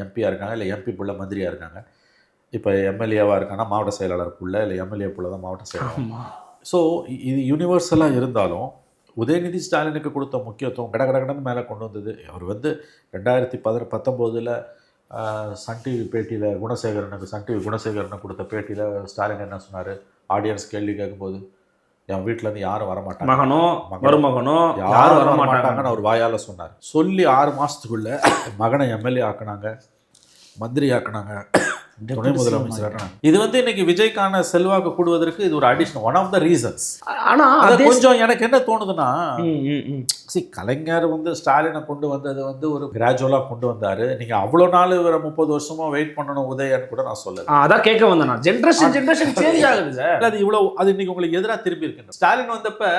எம்பியாக இருக்காங்க, இல்லை எம்பி புள்ள மந்திரியாக இருக்காங்க. இப்போ எம்எல்ஏவாக இருக்காங்கன்னா மாவட்ட செயலாளர் புள்ள, இல்லை எம்எல்ஏ புள்ள தான் மாவட்ட செயலாளர். ஸோ இது யூனிவர்சலாக இருந்தாலும் உதயநிதி ஸ்டாலினுக்கு கொடுத்த முக்கியத்துவம் கடகடன்னு மேலே கொண்டு வந்தது. அவர் வந்து 2019 சன் டிவி பேட்டியில் சன் டிவி குணசேகரனுக்கு கொடுத்த பேட்டியில் ஸ்டாலின் என்ன சொன்னார்? ஆடியன்ஸ் கேள்வி கேட்கும்போது, என் வீட்டிலேருந்து யாரும் வரமாட்டாங்க, மருமகனோ யாரும் வரமாட்டாங்கன்னு அவர் வாயால் சொன்னார். சொல்லி 6 மாதத்துக்குள்ளே மகனை எம்எல்ஏ ஆக்குனாங்க, மந்திரி ஆக்குனாங்க, துணை முதலமைச்சர். இது வந்து இன்னைக்கு விஜய்க்கான செல்வாக்கு கூடுவதற்கு இது ஒரு additional one of the reasons. ஆனால் கொஞ்சம் எனக்கு என்ன தோணுதுன்னா, கலைஞர் வந்து ஸ்டாலினை கொண்டு வந்தது வந்து ஒரு கிராஜுவலாக கொண்டு வந்தார். நீங்கள் அவ்வளோ நாள் ஒரு 30 வருஷமாக வெயிட் பண்ணணும் உதயன்னு கூட நான் சொல்லலை. அதான் கேட்க வந்தேன் நான். ஜென்ரேஷன் சேஞ்ச் ஆகுது சார். அது இவ்வளோ அது இன்னைக்கு உங்களுக்கு எதிராக திரும்பி இருக்கு. ஸ்டாலின் வந்தப்போ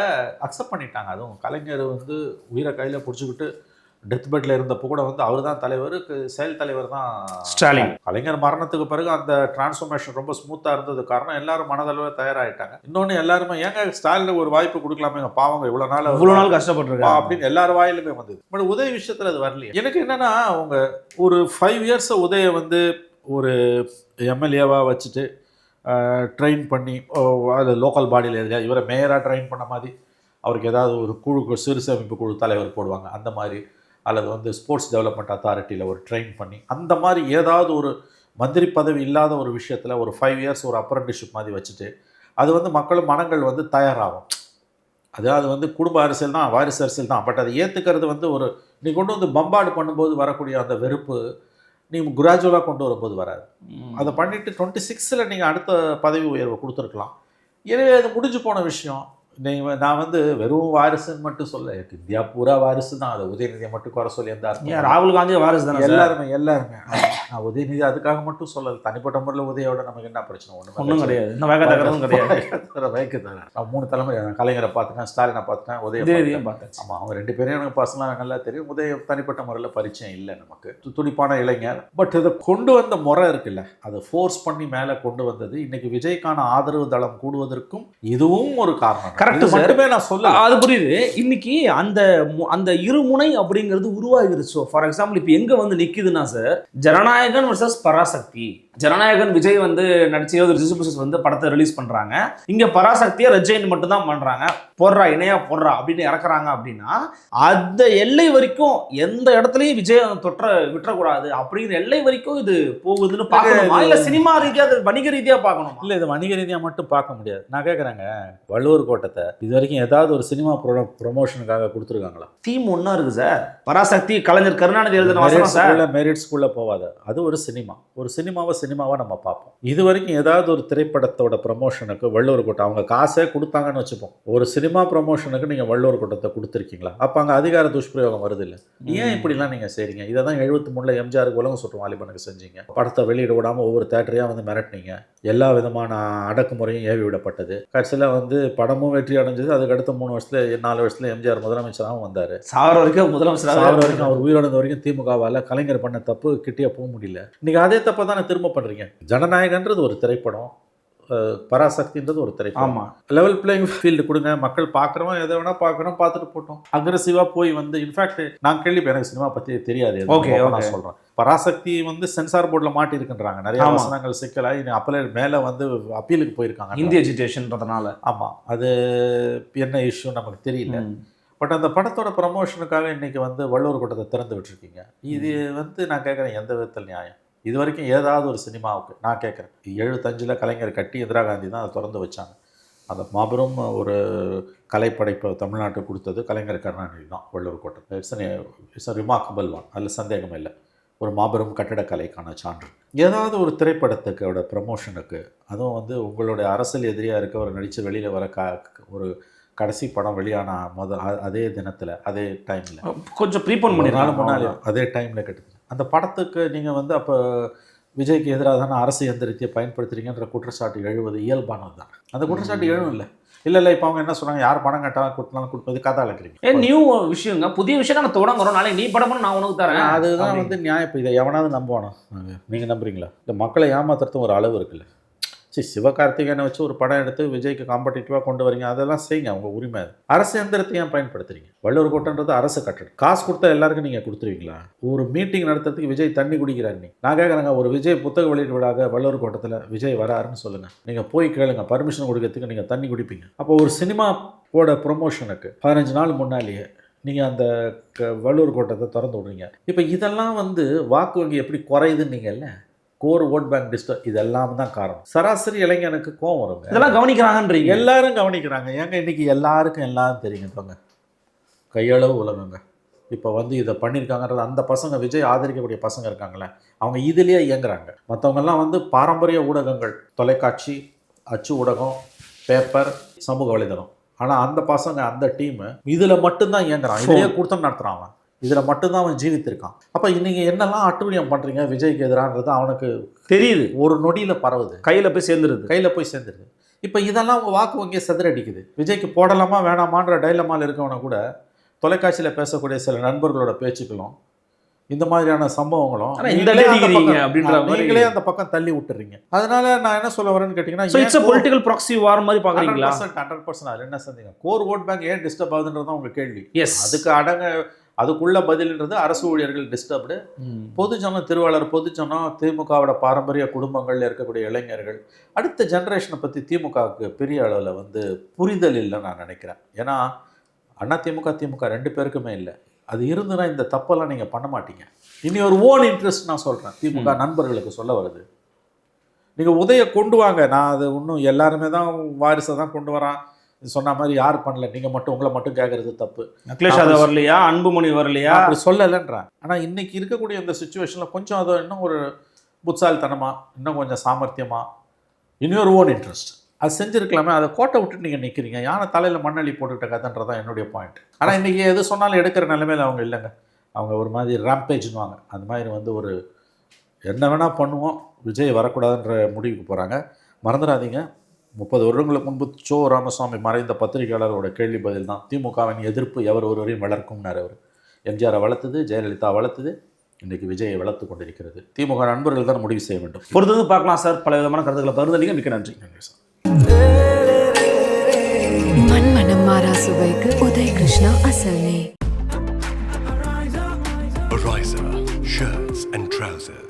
அக்செப்ட் பண்ணிட்டாங்க. அதுவும் கலைஞர் வந்து உயிரை கையில் பிடிச்சிக்கிட்டு டெத் பெட்டில் இருந்தப்போ கூட வந்து அவர் தான் தலைவர், செயல் தலைவர் தான் ஸ்டாலின். கலைஞர் மரணத்துக்கு பிறகு அந்த டிரான்ஸ்ஃபர்மேஷன் ரொம்ப ஸ்மூத்தாக இருந்தது காரணம் எல்லாரும் மனதளவில் தயாராகிட்டாங்க. இன்னொன்று எல்லாருமே ஏங்க ஸ்டாலினுக்கு ஒரு வாய்ப்பு கொடுக்கலாமே, பாவங்க இவ்வளோ நாள் கஷ்டப்பட்டுருக்கா அப்படின்னு எல்லார் வாயிலுமே வந்தது. பட் உதய விஷயத்தில் அது வரலையே. எனக்கு என்னன்னா, அவங்க ஒரு 5 இயர்ஸ் உதய வந்து ஒரு எம்எல்ஏவாக வச்சுட்டு ட்ரெயின் பண்ணி அது லோக்கல் பாடியில் எதுலையா இவரை மேயராக ட்ரெயின் பண்ண மாதிரி அவருக்கு ஏதாவது ஒரு குழு சிறு சேமிப்பு குழு தலைவர் போடுவாங்க அந்த மாதிரி, அல்லது வந்து ஸ்போர்ட்ஸ் டெவலப்மெண்ட் அத்தாரிட்டியில் ஒரு ட்ரெயின் பண்ணி அந்த மாதிரி ஏதாவது ஒரு மந்திரி பதவி இல்லாத ஒரு விஷயத்தில் ஒரு 5 இயர்ஸ் ஒரு அப்ரண்டிஸ்ஷிப் மாதிரி வச்சுட்டு அது வந்து மக்களும் மனங்கள் வந்து தயாராகும். அதாவது வந்து குடும்ப அரசியல் தான், வாரிசு அரசியல் தான். பட் அதை ஏற்றுக்கிறது வந்து ஒரு நீ கொண்டு வந்து பம்பாடு பண்ணும்போது வரக்கூடிய அந்த வெறுப்பு, நீ கிராஜுவலாக கொண்டு வரும்போது வராது. அதை பண்ணிவிட்டு 26ல் நீங்கள் அடுத்த பதவி உயர்வை கொடுத்துருக்கலாம். எனவே அது முடிஞ்சு போன விஷயம். நான் வந்து வெறும் வாரிசுன்னு மட்டும் சொல்ல, இந்தியா பூரா வாரிசு தான். அதை உதயநிதியை மட்டும் குறை சொல்லி எந்த அர்த்தம்? ராகுல் காந்தி வாரிசு தானே? எல்லாருமே நான் உதயநிதி அதுக்காக மட்டும் சொல்லலை. தனிப்பட்ட முறையில் உதயோட நமக்கு என்ன பிரச்சனை? ஒன்றும் கிடையாது. இன்னும் வேக தகரமும் கிடையாது. நான் 3 தலைமுறை கலைஞரை பார்த்துட்டேன், ஸ்டாலினை பார்த்துட்டேன், உதயநிதியும் பார்த்தேன். ஆமாம், அவங்க 2 பேரும் எனக்கு பர்சனலாக நல்லா தெரியும். உதயம் தனிப்பட்ட முறையில் பரிச்சயம் இல்லை நமக்கு. துடிப்பான இளைஞர். பட் இதை கொண்டு வந்த முறை இருக்குல்ல, அதை ஃபோர்ஸ் பண்ணி மேலே கொண்டு வந்தது இன்னைக்கு விஜய்க்கான ஆதரவு தளம் கூடுவதற்கும் இதுவும் ஒரு காரணம். கரெக்ட் மட்டுமே நான் சொல்ல, அது புரியுது. இன்னைக்கு அந்த இருமுனை அப்படிங்கிறது உருவாகிருச்சு. ஃபார் எக்ஸாம்பிள் இப்போ எங்க வந்து நிக்குதுன்னா சார், ஜனநாயகன் வர்சஸ் பராசக்தி. ஜனநாயகன் விஜய் வந்து நடிச்சு வந்து படத்தை ரிலீஸ் பண்றாங்க. இங்க பராசக்தியை ரஜினி மட்டும் தான் பண்றாங்க. போடுறா இணையா போடுறா அப்படின்னு இறக்குறாங்க. அப்படின்னா அந்த எல்லை வரைக்கும் எந்த இடத்துலயும் விஜய் விட்டுறக்கூடாது அப்படிங்கிற எல்லை வரைக்கும் இது போகுதுன்னு பார்க்கணுமா, இல்ல சினிமா ரீதியா வணிக ரீதியா பார்க்கணும்? இல்ல, இது வணிக ரீதியா மட்டும் பார்க்க முடியாது. நான் கேட்கறேங்க, வள்ளுவர் கோட்டத்தை இது வரைக்கும் ஏதாவது ஒரு சினிமா ப்ரொமோஷனுக்காக கொடுத்துருக்காங்களா? தீம் ஒன்னா இருக்கு சார். பராசக்தி கலைஞர் கருணாநிதி எழுதின மெரிட் ஸ்கூல்ல போவாத, அது ஒரு சினிமா. ஒரு சினிமாவை நம்ம பார்ப்போம். இது வரைக்கும் ஏதாவது ஒரு திரைப்படத்தோட ப்ரமோஷனுக்கு வள்ளுவர் கோட்டை அவங்க காசே கொடுத்தாங்கன்னு வச்சுப்போம். ஒரு சினிமா ப்ரமோஷனுக்கு நீங்க வள்ளுவர் கோட்டத்தை கொடுத்துருக்கீங்களா? அப்ப அங்க அதிகார துஷ்பிரயோகம் வருது இல்லை? ஏன் இப்படிலாம் நீங்க செய்றீங்க? இதை தான் 73ல் எம்ஜிஆருக்கு உலகம் சுற்றும் வாலிபனுக்கு செஞ்சீங்க. படத்தை வெளியிட விடாம ஒவ்வொரு தேட்டரையா வந்து மிரட்டினீங்க. எல்லா விதமான அடக்குமுறையும் ஏவி விடப்பட்டது. கடைசியில் வந்து படமும் வெற்றி அடைஞ்சது. அதுக்கடுத்த 3 வருஷத்துல 4 வருஷத்துல எம்ஜிஆர் முதலமைச்சராகவும் வந்தார். சாவர வரைக்கும் முதலமைச்சர் வரைக்கும் அவர் உயிரிழந்த வரைக்கும் திமுகவால் கலைஞர் பண்ண தப்பு கிட்டே போக முடியல. இன்னைக்கு அதே தப்பை தானே திரும்ப பண்ணுறீங்க. ஜனநாயகன்றது ஒரு திரைப்படம், பராசக்தின்றது ஒரு திரைப்படம். ஆமாம், லெவல் பிளேயிங் ஃபீல்டு கொடுங்க. மக்கள் பார்க்குறவன் எதை வேணா பார்க்குறோம், பார்த்துட்டு போட்டோம். அக்ரெசிவாக போய் வந்து இன்ஃபேக்ட் நான் கேள்வி எனக்கு சினிமா பற்றி தெரியாது. ஓகே, நான் சொல்கிறேன், பராசக்தி வந்து சென்சார் போர்டில் மாட்டிருக்குன்றாங்க. நிறைய வசனங்கள் சிக்கலாக அப்பல மேலே வந்து அப்பீலுக்கு போயிருக்காங்க, இந்திய எஜுகேஷன்றதுனால. ஆமாம், அது என்ன இஷ்யூ நமக்கு தெரியல. பட் அந்த படத்தோட ப்ரமோஷனுக்காக இன்னைக்கு வந்து வள்ளுவர் கோட்டத்தை திறந்து விட்டுருக்கீங்க. இது வந்து நான் கேட்குறேன், எந்த விதத்தில் நியாயம்? இது வரைக்கும் ஏதாவது ஒரு சினிமாவுக்கு நான் கேட்குறேன், 75ல் கலைஞர் கட்டி இந்திரா காந்தி தான் அதை திறந்து வச்சாங்க. அந்த மாபெரும் ஒரு கலைப்படைப்பை தமிழ்நாட்டுக்கு கொடுத்தது கலைஞர் கருணாநிதி தான். வள்ளுவர் கோட்டை இட்ஸ் ரிமார்க்கபிள் ஒன், அதில் சந்தேகம் இல்லை. ஒரு மாபெரும் கட்டடக்கலைக்கான சான்று. ஏதாவது ஒரு திரைப்படத்துக்கோட ப்ரமோஷனுக்கு, அதுவும் வந்து உங்களுடைய அரசியல் எதிரியாக இருக்க ஒரு நடித்து வெளியில் வர ஒரு கடைசி படம் வெளியான அதே தினத்தில் அதே டைமில் கொஞ்சம் ப்ரீபோன் பண்ணினாலும் முன்னாலே அதே டைமில் கிட்டத்தட்ட அந்த படத்துக்கு நீங்கள் வந்து அப்போ விஜய்க்கு எதிராக தானே அரசு எந்திரத்தையை பயன்படுத்துறீங்கன்ற குற்றச்சாட்டு எழுவது இயல்பானது தான். அந்த குற்றச்சாட்டு எழுவும் இல்லை இப்போ அவங்க என்ன சொல்கிறாங்க, யார் படம் கேட்டாலும் கொடுத்தாலும் கொடுப்பது கதை அழைக்கிறீங்க. நியூ விஷயங்க, புதிய விஷயம் நான் தொடங்குறோம். நாளைக்கு நீ படம் நான் உனக்கு தரேன். அதுதான் வந்து நியாயம். இப்போ இதை எவனாவது நம்புவானோ? நீங்கள் நம்புறீங்களா? இந்த மக்களை ஏமாத்துறதும் ஒரு அளவு இருக்குல்ல. சரி, சிவகார்த்திகேயனை வச்சு ஒரு படம் எடுத்து விஜய்க்கு காம்படிட்டிவாக கொண்டு வரீங்க, அதெல்லாம் செய்யுங்க, அவங்க உரிமை. அரசு எந்திரத்தை ஏன் பயன்படுத்துறீங்க? வள்ளுவர் கோட்டன்றது அரசு கட்டடம். காசு கொடுத்தா எல்லாருக்கும் நீங்கள் கொடுத்துருவீங்களா? ஒரு மீட்டிங் நடத்துறதுக்கு விஜய் தண்ணி குடிக்கிறார். நான் கேட்குறேங்க, ஒரு விஜய் புத்தக வெளியீட்டு விழாக வள்ளுவர் கோட்டத்தில் விஜய் வராருன்னு சொல்லுங்கள், நீங்கள் போய் கேளுங்க, பர்மிஷன் கொடுக்கறதுக்கு நீங்கள் தண்ணி குடிப்பீங்க. அப்போ ஒரு சினிமாவோட ப்ரொமோஷனுக்கு 15 நாள் முன்னாலேயே நீங்கள் அந்த வள்ளுவர் கோட்டத்தை திறந்து விடுறீங்க. இப்போ இதெல்லாம் வந்து வாக்கு வங்கி எப்படி குறையுதுன்னு நீங்கள்ல, கோர் ஓட் பேங்க் டிஸ்டர்ப், இதெல்லாம் தான் காரணம். சராசரி இளைஞனுக்கு கோவம் வருங்க. இதெல்லாம் கவனிக்கிறாங்கன்றீங்க? எல்லாரும் கவனிக்கிறாங்க. ஏங்க இன்னைக்கு எல்லாருக்கும் எல்லாம் தெரியுங்க. தோங்க கையளவு உலகங்க. இப்போ வந்து இதை பண்ணியிருக்காங்கன்றது அந்த பசங்க, விஜய் ஆதரிக்கக்கூடிய பசங்க இருக்காங்களே, அவங்க இதுலேயே இயங்குறாங்க. மற்றவங்கெல்லாம் வந்து பாரம்பரிய ஊடகங்கள், தொலைக்காட்சி, அச்சு ஊடகம், பேப்பர், சமூக வலைதளம். ஆனால் அந்த பசங்க, அந்த டீமு இதில் மட்டும்தான் இயங்குறான். இதையே கொடுத்து நடத்துகிறான். அவன் இதில் மட்டும்தான் அவன் ஜீவித்திருக்கான். அப்போ நீங்கள் என்னெல்லாம் அட்டுழியம் பண்ணுறீங்க விஜய்க்கு எதிரானது அவனுக்கு தெரியுது. ஒரு நொடியில் பரவுது, கையில் போய் சேர்ந்துருது. இப்போ இதெல்லாம் உங்கள் வாக்கு வங்கியை செதறடிக்குது. விஜய்க்கு போடலாமா வேணாமான்ற டைலமால் இருக்கவனை கூட தொலைக்காட்சியில் பேசக்கூடிய சில நண்பர்களோட பேச்சுக்களும் இந்த மாதிரியான சம்பவங்களும் நீங்களே அந்த பக்கம் தள்ளி விட்டுறீங்க. அதனால நான் என்ன சொல்ல வரேன்னு கேட்டீங்கன்னா, பொலிட்டிக்கல் ப்ராக்ஸி வார் மாதிரி பார்க்குறீங்களா? 100% அது என்ன சந்தேகம். கோர் ஓட் பேங்க் ஏன் டிஸ்டர்ப் ஆகுதுன்றது தான் உங்கள் கேள்வி. அதுக்கு அதுக்குள்ள பதில்ன்றது அரசு ஊழியர்கள் டிஸ்டர்ப்டு, பொதுஜனம், திருவாளர் பொதுஜனம், திமுகவோட பாரம்பரிய குடும்பங்கள்ல இருக்கக்கூடிய இளைஞர்கள், அடுத்த ஜென்ரேஷனை பற்றி திமுகவுக்கு பெரிய அளவில் வந்து புரிதல் இல்லைன்னு நான் நினைக்கிறேன். ஏன்னா அண்ணா திமுக 2 பேருக்குமே இல்லை. அது இருந்துன்னா இந்த தப்பெல்லாம் நீங்கள் பண்ண மாட்டீங்க. இனி ஒரு ஓன் இன்ட்ரெஸ்ட் நான் சொல்கிறேன், திமுக நண்பர்களுக்கு சொல்ல வருது. நீங்கள் உதய கொண்டு வாங்க. நான் அது இன்னும் எல்லாருமே தான் வாரிசை தான் கொண்டு வரான், இது சொன்ன மாதிரி யார் பண்ணல, நீங்கள் மட்டும் உங்களை மட்டும் கேட்குறது தப்பு, அகிலேஷ் யாதவ் வரலையா, அன்புமணி வரலையா, அப்படி சொல்லலைன்றான். ஆனால் இன்னைக்கு இருக்கக்கூடிய இந்த சுச்சுவேஷனில் கொஞ்சம் அதை இன்னும் ஒரு புத்தாலித்தனமாக, இன்னும் கொஞ்சம் சாமர்த்தியமாக, இன்னொரு ஓன் இன்ட்ரெஸ்ட் அது செஞ்சுருக்கலாமே. அதை கோட்டை விட்டுட்டு நீங்கள் நிற்கிறீங்க. யானை தலையில் மண்ணள்ளி போட்டுக்கிட்ட கதைன்றதான் என்னுடைய பாயிண்ட். ஆனால் இன்றைக்கி எது சொன்னாலும் எடுக்கிற நிலைமையில் அவங்க இல்லைங்க. அவங்க ஒரு மாதிரி ரேம்பேஜ்னுவாங்க, அந்த மாதிரி வந்து ஒரு என்ன வேணால் பண்ணுவோம், விஜய் வரக்கூடாதுன்ற முடிவுக்கு போகிறாங்க. மறந்துடாதீங்க, 30 வருடங்களுக்கு முன்பு சோ ராமசாமி மறைந்த பத்திரிகையாளரோட கேள்வி பதில் தான் திமுகவின் எதிர்ப்பு எவர் ஒருவரையும் வளர்க்கும்னார் அவர். எம்ஜிஆரை வளர்த்தது, ஜெயலலிதா வளர்த்தது, இன்றைக்கி விஜயை வளர்த்து கொண்டிருக்கிறது. திமுக நண்பர்கள் தான் முடிவு செய்ய வேண்டும். பொறுத்தது பார்க்கலாம் சார். பல விதமான கருத்துக்களை பகிர்ந்தீங்க, மிக்க நன்றி. நன்றி சார். மண்மனம் மாறா சுவைக்கு உதய் கிருஷ்ணா அசல் நெய். Ariza, shirts and trousers.